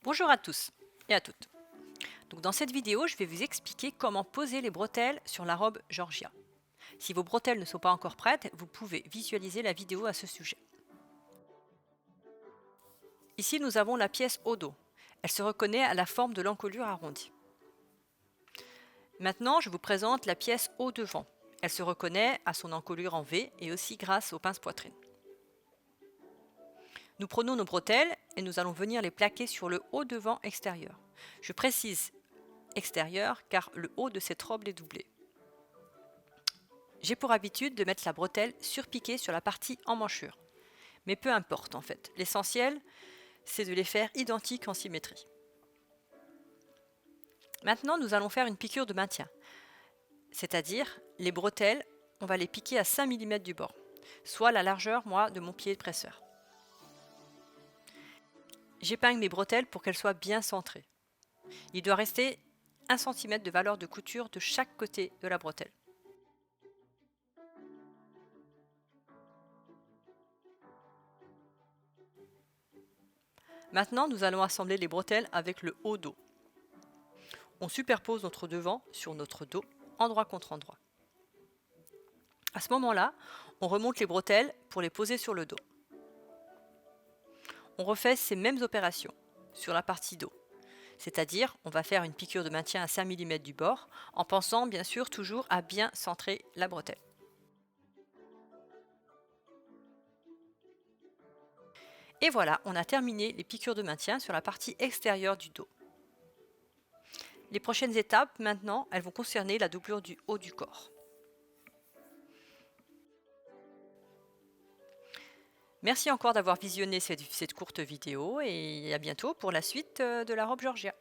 Bonjour à tous et à toutes. Donc dans cette vidéo, je vais vous expliquer comment poser les bretelles sur la robe Georgia. Si vos bretelles ne sont pas encore prêtes, vous pouvez visualiser la vidéo à ce sujet. Ici, nous avons la pièce au dos. Elle se reconnaît à la forme de l'encolure arrondie. Maintenant, je vous présente la pièce au devant. Elle se reconnaît à son encolure en V et aussi grâce aux pinces poitrine. Nous prenons nos bretelles et nous allons venir les plaquer sur le haut devant extérieur. Je précise extérieur car le haut de cette robe est doublé. J'ai pour habitude de mettre la bretelle surpiquée sur la partie emmanchure. Mais peu importe en fait, l'essentiel c'est de les faire identiques en symétrie. Maintenant nous allons faire une piqûre de maintien. C'est-à-dire les bretelles, on va les piquer à 5 mm du bord, soit la largeur de mon pied de presseur. J'épingle mes bretelles pour qu'elles soient bien centrées. Il doit rester 1 cm de valeur de couture de chaque côté de la bretelle. Maintenant, nous allons assembler les bretelles avec le haut dos. On superpose notre devant sur notre dos, endroit contre endroit. À ce moment-là, on remonte les bretelles pour les poser sur le dos. On refait ces mêmes opérations sur la partie dos. C'est-à-dire, on va faire une piqûre de maintien à 5 mm du bord, en pensant bien sûr toujours à bien centrer la bretelle. Et voilà, on a terminé les piqûres de maintien sur la partie extérieure du dos. Les prochaines étapes, maintenant, elles vont concerner la doublure du haut du corps. Merci encore d'avoir visionné cette courte vidéo et à bientôt pour la suite de la robe Georgia.